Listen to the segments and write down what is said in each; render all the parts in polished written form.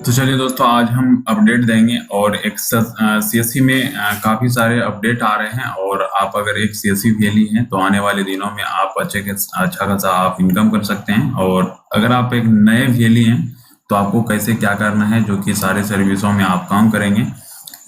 तो चलिए दोस्तों, आज हम अपडेट देंगे और एक सीएससी में काफ़ी सारे अपडेट आ रहे हैं। और आप अगर एक सीएससी वेली हैं तो आने वाले दिनों में आप अच्छा खासा आप इनकम कर सकते हैं। और अगर आप एक नए वेली हैं तो आपको कैसे क्या करना है, जो कि सारे सर्विसों में आप काम करेंगे,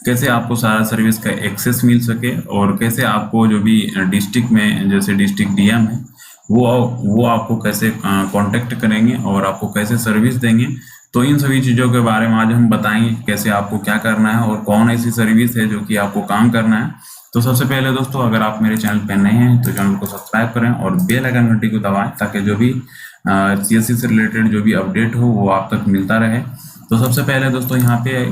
कैसे आपको सारा सर्विस का एक्सेस मिल सके, और कैसे आपको जो भी डिस्ट्रिक्ट में जैसे डिस्ट्रिक्ट डीएम है वो आपको कैसे कांटेक्ट करेंगे और आपको कैसे सर्विस देंगे। तो इन सभी चीज़ों के बारे में आज हम बताएंगे कैसे आपको क्या करना है और कौन ऐसी सर्विस है जो कि आपको काम करना है। तो सबसे पहले दोस्तों, अगर आप मेरे चैनल पर नए हैं तो चैनल को सब्सक्राइब करें और बेल आइकन घंटी को दबाएं, ताकि जो भी सीएससी से रिलेटेड जो भी अपडेट हो वो आप तक मिलता रहे। तो सबसे पहले दोस्तों, यहाँ पे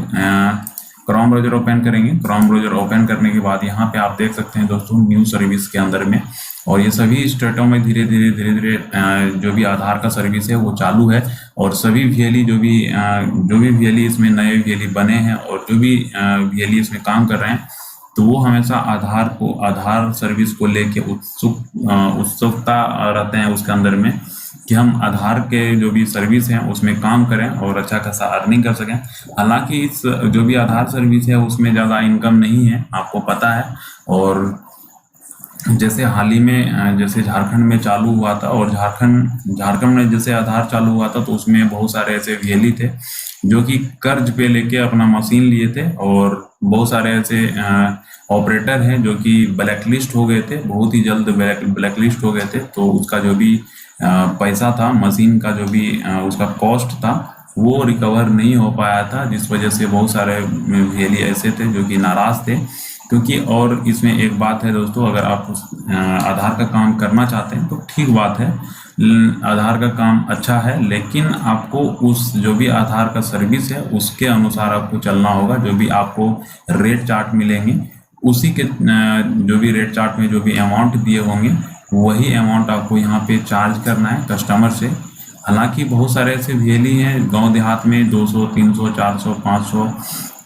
क्रोम ब्राउजर ओपन करेंगे। क्रोम ब्राउजर ओपन करने के बाद यहाँ पे आप देख सकते हैं दोस्तों, न्यू सर्विस के अंदर में, और ये सभी स्टेटों में धीरे धीरे जो भी आधार का सर्विस है वो चालू है। और सभी वीएलई जो भी वीएलई इसमें नए वीएलई बने हैं और जो भी वीएलई इसमें काम कर रहे हैं, तो वो हमेशा आधार सर्विस को लेके उत्सुकता रहते हैं उसके अंदर में, कि हम आधार के जो भी सर्विस हैं उसमें काम करें और अच्छा खासा अर्निंग कर सकें। हालांकि इस जो भी आधार सर्विस है उसमें ज़्यादा इनकम नहीं है, आपको पता है। और जैसे हाल ही में जैसे झारखंड में चालू हुआ था, और झारखंड में जैसे आधार चालू हुआ था तो उसमें बहुत सारे ऐसे वीएलई थे जो कि कर्ज पे लेके अपना मशीन लिए थे, और बहुत सारे ऐसे ऑपरेटर हैं जो कि ब्लैकलिस्ट हो गए थे, बहुत ही जल्द ब्लैकलिस्ट हो गए थे। तो उसका जो भी पैसा था, मशीन का जो भी उसका कॉस्ट था, वो रिकवर नहीं हो पाया था, जिस वजह से बहुत सारे वीएलई ऐसे थे जो कि नाराज थे। क्योंकि और इसमें एक बात है दोस्तों, अगर आप आधार का काम करना चाहते हैं तो ठीक बात है, आधार का काम अच्छा है, लेकिन आपको उस जो भी आधार का सर्विस है उसके अनुसार आपको चलना होगा। जो भी आपको रेट चार्ट मिलेंगे, उसी के जो भी रेट चार्ट में जो भी अमाउंट दिए होंगे वही अमाउंट आपको यहाँ पे चार्ज करना है कस्टमर से। हालांकि बहुत सारे ऐसे वीएलई हैं गांव देहात में 200, 300, 400, 500,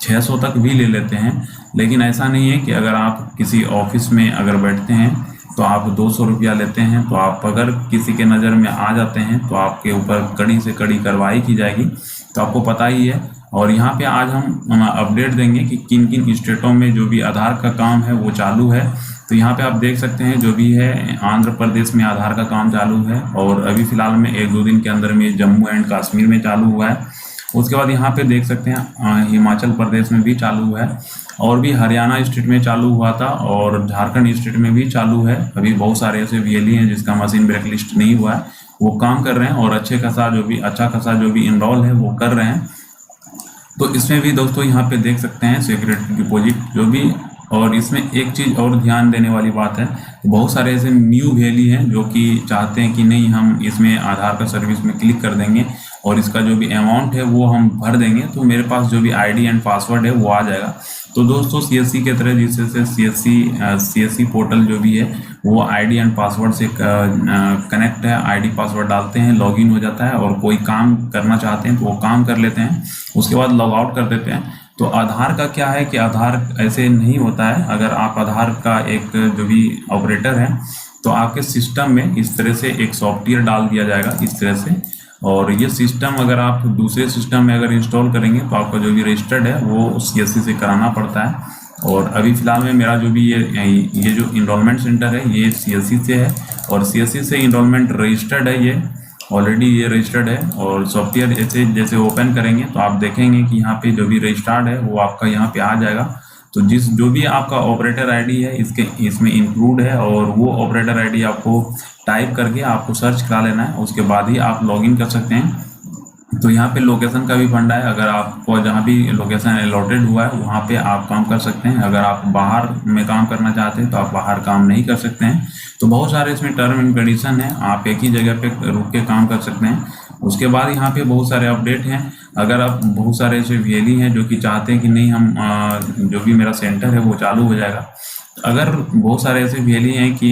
600 तक भी ले लेते हैं, लेकिन ऐसा नहीं है कि अगर आप किसी ऑफिस में अगर बैठते हैं तो आप 200 रुपया लेते हैं, तो आप अगर किसी के नज़र में आ जाते हैं तो आपके ऊपर कड़ी से कड़ी कार्रवाई की जाएगी, तो आपको पता ही है। और यहाँ पे आज हम अपडेट देंगे कि किन किन स्टेटों में जो भी आधार का काम है वो चालू है। तो यहाँ पे आप देख सकते हैं जो भी है, आंध्र प्रदेश में आधार का काम चालू है, और अभी फ़िलहाल में 1-2 दिन के अंदर में जम्मू एंड कश्मीर में चालू हुआ है। उसके बाद यहाँ पे देख सकते हैं हिमाचल प्रदेश में भी चालू है, और भी हरियाणा स्टेट में चालू हुआ था, और झारखंड स्टेट में भी चालू है। अभी बहुत सारे ऐसे वीएलई हैं जिसका मशीन ब्लैकलिस्ट नहीं हुआ है, वो काम कर रहे हैं और अच्छा खासा जो भी इनरोल है वो कर रहे हैं। तो इसमें भी दोस्तों यहाँ पे देख सकते हैं सिक्योरिटी डिपॉजिट जो भी। और इसमें एक चीज़ और ध्यान देने वाली बात है, बहुत सारे ऐसे न्यू वीएलई हैं जो कि चाहते हैं कि नहीं, हम इसमें आधार का सर्विस में क्लिक कर देंगे और इसका जो भी अमाउंट है वो हम भर देंगे, तो मेरे पास जो भी आईडी एंड पासवर्ड है वो आ जाएगा। तो दोस्तों, सीएससी के तरह जिससे सीएससी पोर्टल जो भी है वो आईडी एंड पासवर्ड से कनेक्ट है। आईडी पासवर्ड डालते हैं, लॉगिन हो जाता है, और कोई काम करना चाहते हैं तो वो काम कर लेते हैं, उसके बाद लॉग आउट कर देते हैं। तो आधार का क्या है कि आधार ऐसे नहीं होता है। अगर आप आधार का एक जो भी ऑपरेटर है तो आपके सिस्टम में इस तरह से एक सॉफ्टवेयर डाल दिया जाएगा इस तरह से, और ये सिस्टम अगर आप दूसरे सिस्टम में अगर इंस्टॉल करेंगे तो आपका जो भी रजिस्टर्ड है वो सीएससी से कराना पड़ता है। और अभी फ़िलहाल में मेरा जो भी ये जो इनरोलमेंट सेंटर है ये सीएससी से है, और सीएससी से इनरोलमेंट रजिस्टर्ड है, ये ऑलरेडी ये रजिस्टर्ड है। और सॉफ्टवेयर ऐसे जैसे ओपन करेंगे तो आप देखेंगे कि यहाँ पे जो भी रजिस्टर्ड है वो आपका यहाँ पे आ जाएगा। तो जो भी आपका ऑपरेटर आईडी है इसमें इंक्लूड है, और वो ऑपरेटर आईडी आपको टाइप करके आपको सर्च करा लेना है, उसके बाद ही आप लॉगिन कर सकते हैं। तो यहाँ पे लोकेशन का भी फंडा है, अगर आपको जहाँ भी लोकेशन अलॉटेड हुआ है वहाँ पे आप काम कर सकते हैं। अगर आप बाहर में काम करना चाहते हैं तो आप बाहर काम नहीं कर सकते हैं। तो बहुत सारे इसमें टर्म एंड कंडीशन है, आप एक ही जगह पे रुक के काम कर सकते हैं। उसके बाद यहाँ पे बहुत सारे अपडेट हैं। अगर आप बहुत सारे ऐसे वीएलई हैं जो कि चाहते हैं कि नहीं, हम जो भी मेरा सेंटर है वो चालू हो जाएगा। अगर बहुत सारे ऐसे वीएलई हैं कि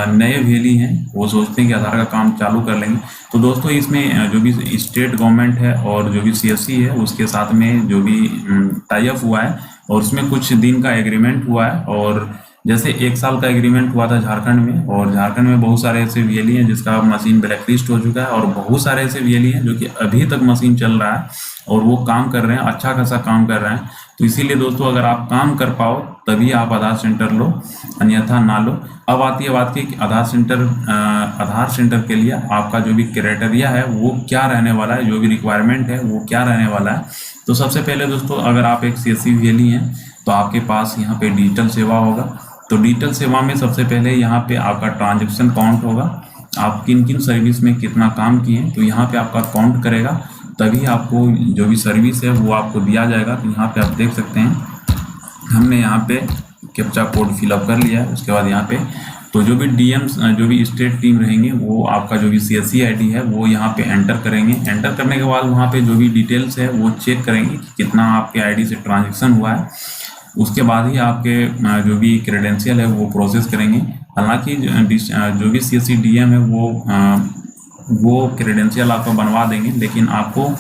नए वीएलई हैं, वो सोचते हैं कि आधार का काम चालू कर लेंगे, तो दोस्तों इसमें जो भी स्टेट गवर्नमेंट है और जो भी सीएससी है उसके साथ में जो भी टाई अप हुआ है, और उसमें कुछ दिन का एग्रीमेंट हुआ है। और जैसे 1 साल का एग्रीमेंट हुआ था झारखंड में, और झारखंड में बहुत सारे ऐसे वीएलई हैं जिसका मशीन ब्लैकलिस्ट हो चुका है, और बहुत सारे ऐसे वीएलई हैं जो कि अभी तक मशीन चल रहा है। और वो काम कर रहे हैं, अच्छा खासा काम कर रहे हैं। तो इसीलिए दोस्तों अगर आप काम कर पाओ तभी आप आधार सेंटर लो, अन्यथा ना लो। अब आती है बात की आधार सेंटर के लिए आपका जो भी क्राइटेरिया है वो क्या रहने वाला है, जो भी रिक्वायरमेंट है वो क्या रहने वाला है। तो सबसे पहले दोस्तों अगर आप एक CSC वैली हैं तो आपके पास यहाँ पे डिजिटल सेवा होगा। तो डिजिटल सेवा में सबसे पहले यहाँ पे आपका ट्रांजेक्शन काउंट होगा, आप किन किन सर्विस में कितना काम किए हैं, तो यहाँ पे आपका काउंट करेगा, तभी आपको जो भी सर्विस है वो आपको दिया जाएगा। तो यहाँ पे आप देख सकते हैं हमने यहाँ पे कैप्चा कोड फिलअप कर लिया है। उसके बाद यहाँ पे तो जो भी DMs जो भी स्टेट टीम रहेंगे वो आपका जो भी CSC ID है वो यहाँ पे एंटर करेंगे। एंटर करने के बाद वहाँ पे जो भी डिटेल्स है वो चेक करेंगे कि कितना आपके ID से ट्रांजेक्शन हुआ है। उसके बाद ही आपके जो भी क्रेडेंशियल है वो प्रोसेस करेंगे। हालांकि जो भी CSC DM है वो क्रेडेंशियल आपको बनवा देंगे, लेकिन आपको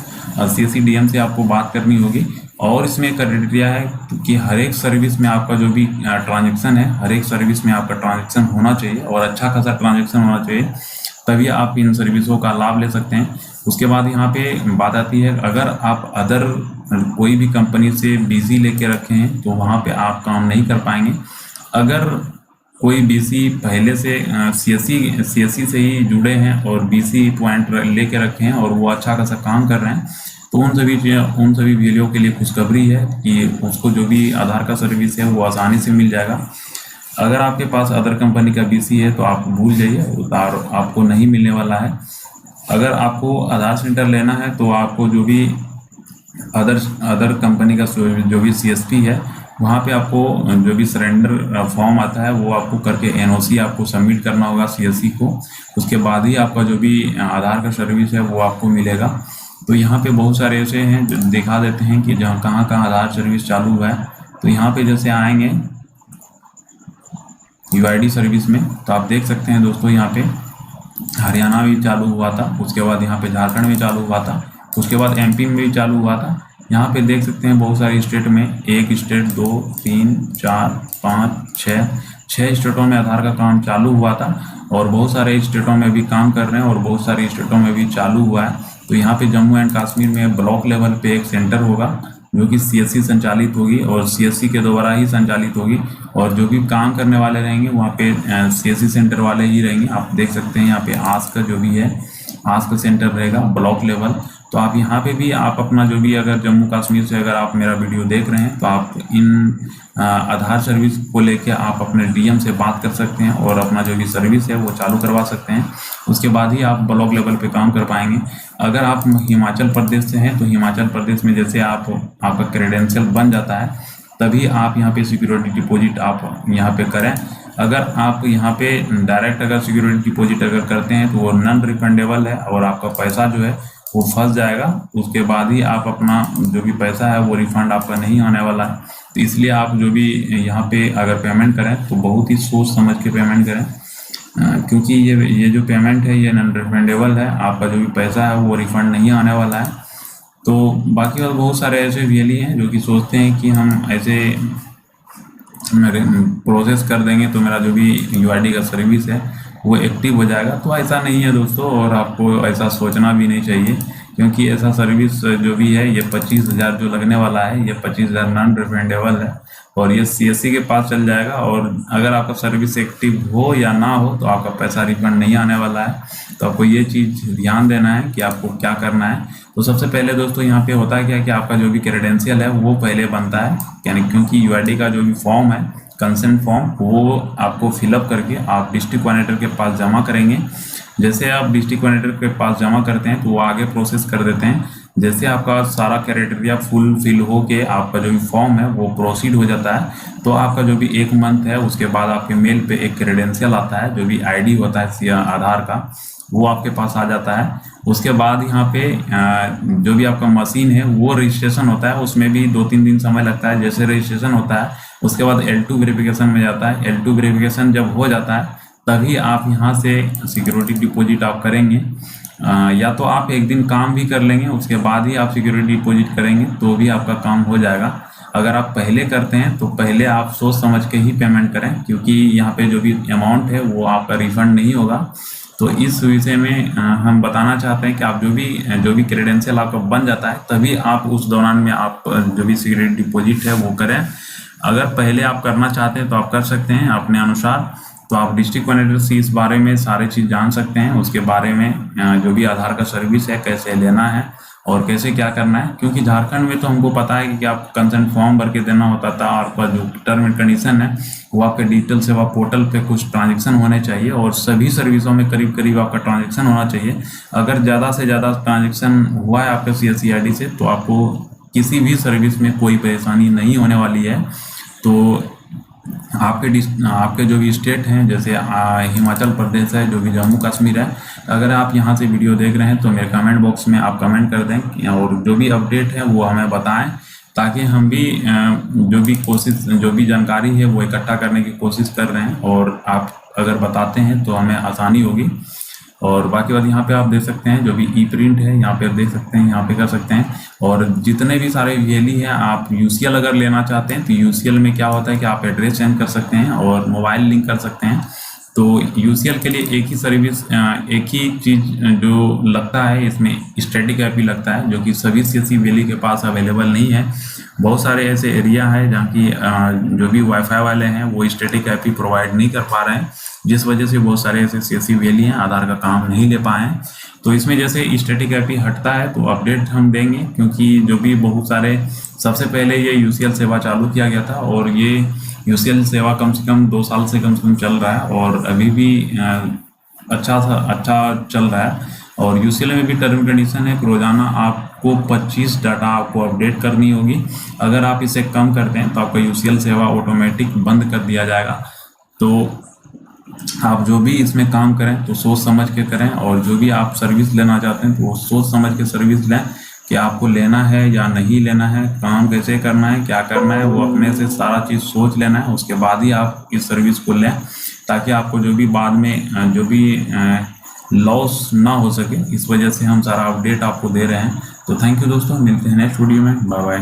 CSC DM से आपको बात करनी होगी। और इसमें क्राइटेरिया है कि हर एक सर्विस में आपका जो भी ट्रांजेक्शन है, हर एक सर्विस में आपका ट्रांजेक्शन होना चाहिए और अच्छा खासा ट्रांजेक्शन होना चाहिए, तभी आप इन सर्विसों का लाभ ले सकते हैं। उसके बाद यहाँ पे बात आती है, अगर आप अदर कोई भी कंपनी से BC लेके रखे हैं तो वहाँ पे आप काम नहीं कर पाएंगे। अगर कोई BC पहले से CSC से ही जुड़े हैं और BC पॉइंट लेके रखे हैं और वो अच्छा खासा काम कर रहे हैं, तो उन सभी वैलियों के लिए खुशखबरी है कि उसको जो भी आधार का सर्विस है वो आसानी से मिल जाएगा। अगर आपके पास अदर कंपनी का BC है तो आप भूल जाइए, उतार आपको नहीं मिलने वाला है। अगर आपको आधार सेंटर लेना है तो आपको जो भी अदर कंपनी का जो भी CSP है वहाँ पे आपको जो भी सरेंडर फॉर्म आता है वो आपको करके NOC आपको सबमिट करना होगा CSC को। उसके बाद ही आपका जो भी आधार का सर्विस है वो आपको मिलेगा। तो यहाँ पे बहुत सारे ऐसे हैं जो दिखा देते हैं कि जहाँ कहाँ आधार सर्विस चालू हुआ है। तो यहाँ पे जैसे आएंगे UID सर्विस में तो आप देख सकते हैं दोस्तों यहाँ पे हरियाणा भी चालू हुआ था, उसके बाद यहाँ पे झारखंड में चालू हुआ था, उसके बाद MP में भी चालू हुआ था। यहाँ पे देख सकते हैं बहुत सारे स्टेट में, 1 स्टेट 2 3 4 5 6 स्टेटों में आधार का काम चालू हुआ था और बहुत सारे स्टेटों में भी काम कर रहे हैं और बहुत सारे स्टेटों में भी चालू हुआ है। तो यहाँ पे जम्मू एंड कश्मीर में ब्लॉक लेवल पे एक सेंटर होगा जो कि CSC संचालित होगी और CSC के द्वारा ही संचालित होगी, और जो भी काम करने वाले रहेंगे वहाँ पे CSC सेंटर वाले ही रहेंगे। आप देख सकते हैं यहाँ पे आस्क का जो भी है आस्क का सेंटर रहेगा ब्लॉक लेवल। तो आप यहाँ पे भी आप अपना जो भी अगर जम्मू कश्मीर से अगर आप मेरा वीडियो देख रहे हैं तो आप इन आधार सर्विस को लेके आप अपने DM से बात कर सकते हैं और अपना जो भी सर्विस है वो चालू करवा सकते हैं। उसके बाद ही आप ब्लॉक लेवल पे काम कर पाएंगे। अगर आप हिमाचल प्रदेश से हैं तो हिमाचल प्रदेश में जैसे आपका क्रेडेंशियल बन जाता है तभी आप यहाँ पे सिक्योरिटी डिपॉजिट आप यहाँ पे करें। अगर आप यहाँ पे डायरेक्ट अगर सिक्योरिटी डिपॉजिट अगर करते हैं तो वो नॉन रिफंडेबल है और आपका पैसा जो है वो फंस जाएगा। उसके बाद ही आप अपना जो भी पैसा है वो रिफंड आपका नहीं आने वाला है। तो इसलिए आप जो भी यहाँ पे अगर पेमेंट करें तो बहुत ही सोच समझ के पेमेंट करें, क्योंकि ये जो पेमेंट है ये नॉन रिफंडेबल है, आपका जो भी पैसा है वो रिफंड नहीं आने वाला है। तो बाकी और बहुत सारे ऐसे वैली हैं जो कि सोचते हैं कि हम ऐसे प्रोसेस कर देंगे तो मेरा जो भी UID का सर्विस है वो एक्टिव हो जाएगा। तो ऐसा नहीं है दोस्तों, और आपको ऐसा सोचना भी नहीं चाहिए, क्योंकि ऐसा सर्विस जो भी है ये 25,000 जो लगने वाला है ये 25,000 नॉन रिफंडेबल है और ये CSC के पास चल जाएगा। और अगर आपका सर्विस एक्टिव हो या ना हो तो आपका पैसा रिफंड नहीं आने वाला है। तो आपको ये चीज़ ध्यान देना है कि आपको क्या करना है। तो सबसे पहले दोस्तों यहाँ पे होता है क्या कि आपका जो भी क्रेडेंशियल है वो पहले बनता है, यानी क्योंकि UID का जो भी फॉर्म है कंसेंट फॉर्म वो आपको फिलअप करके आप डिस्ट्रिक्ट कोऑर्डिनेटर के पास जमा करेंगे। जैसे आप डिस्ट्रिक्ट कोऑर्डिनेटर के पास जमा करते हैं तो वो आगे प्रोसेस कर देते हैं। जैसे आपका सारा क्राइटेरिया फुल फिल हो के आपका जो भी फॉर्म है वो प्रोसीड हो जाता है तो आपका जो भी 1 मंथ है उसके बाद आपके मेल पे एक क्रेडेंशियल आता है, जो भी ID होता है आधार का वो आपके पास आ जाता है। उसके बाद यहाँ पे जो भी आपका मशीन है वो रजिस्ट्रेशन होता है, उसमें भी 2-3 दिन समय लगता है। जैसे रजिस्ट्रेशन होता है उसके बाद L2 वेरिफिकेशन में जाता है। L2 वेरिफिकेशन जब हो जाता है तभी आप यहाँ से सिक्योरिटी डिपॉजिट आप करेंगे, या तो आप एक दिन काम भी कर लेंगे उसके बाद ही आप सिक्योरिटी डिपॉजिट करेंगे तो भी आपका काम हो जाएगा। अगर आप पहले करते हैं तो पहले आप सोच समझ के ही पेमेंट करें, क्योंकि यहाँ पे जो भी अमाउंट है वो आपका रिफंड नहीं होगा। तो इस विषय में हम बताना चाहते हैं कि आप जो भी क्रेडेंशियल आपका बन जाता है तभी आप उस दौरान में आप जो भी सिक्योरिटी डिपॉजिट है वो करें। अगर पहले आप करना चाहते हैं तो आप कर सकते हैं अपने अनुसार। तो आप डिस्ट्रिक्ट कोऑर्डिनेटर से इस बारे में सारी चीज़ जान सकते हैं, उसके बारे में जो भी आधार का सर्विस है कैसे लेना है और कैसे क्या करना है। क्योंकि झारखंड में तो हमको पता है कि आप कंसेंट फॉर्म भर के देना होता था, आपका जो टर्म एंड कंडीशन है वो आपके डिजिटल सेवा पोर्टल पे कुछ ट्रांजेक्शन होने चाहिए और सभी सर्विसों में करीब करीब आपका ट्रांजेक्शन होना चाहिए। अगर ज़्यादा से ज़्यादा ट्रांजेक्शन हुआ है आपके CSC ID से तो आपको किसी भी सर्विस में कोई परेशानी नहीं होने वाली है। तो आपके जो भी स्टेट हैं जैसे हिमाचल प्रदेश है, जो भी जम्मू कश्मीर है, अगर आप यहाँ से वीडियो देख रहे हैं तो मेरे कमेंट बॉक्स में आप कमेंट कर दें और जो भी अपडेट है वो हमें बताएं, ताकि हम भी जो भी जानकारी है वो इकट्ठा करने की कोशिश कर रहे हैं और आप अगर बताते हैं तो हमें आसानी होगी। और बाकी बात यहाँ पे आप देख सकते हैं जो भी ई प्रिंट है यहाँ पे देख सकते हैं, यहाँ पे कर सकते हैं। और जितने भी सारे VLE हैं आप UCL अगर लेना चाहते हैं तो UCL में क्या होता है कि आप एड्रेस चेंज कर सकते हैं और मोबाइल लिंक कर सकते हैं। तो UCL के लिए एक ही सर्विस एक ही चीज़ जो लगता है इसमें स्टैटिक IP लगता है, जो कि सभी CSC VLE के पास अवेलेबल नहीं है। बहुत सारे ऐसे एरिया है जहाँ की जो भी वाईफाई वाले हैं वो स्टैटिक IP प्रोवाइड नहीं कर पा रहे हैं, जिस वजह से बहुत सारे ऐसे CSC VLE हैं आधार का काम नहीं ले पाए हैं। तो इसमें जैसे स्टैटिक IP हटता है तो अपडेट हम देंगे, क्योंकि जो भी बहुत सारे सबसे पहले ये UCL सेवा चालू किया गया था और ये UCL सेवा कम से कम 2 साल से कम चल रहा है और अभी भी अच्छा चल रहा है। और UCL में भी टर्म कंडीशन है कि रोजाना आपको 25 डाटा आपको अपडेट करनी होगी। अगर आप इसे कम करते हैं तो आपका UCL सेवा ऑटोमेटिक बंद कर दिया जाएगा। तो आप जो भी इसमें काम करें तो सोच समझ के करें और जो भी आप सर्विस लेना चाहते हैं तो वो सोच समझ के सर्विस लें कि आपको लेना है या नहीं लेना है, काम कैसे करना है, क्या करना है, वो अपने से सारा चीज़ सोच लेना है। उसके बाद ही आप इस सर्विस को लें, ताकि आपको जो भी बाद में जो भी लॉस ना हो सके। इस वजह से हम सारा अपडेट आपको दे रहे हैं। तो थैंक यू दोस्तों, मिलते हैं नेक्स्ट वीडियो में। Bye bye.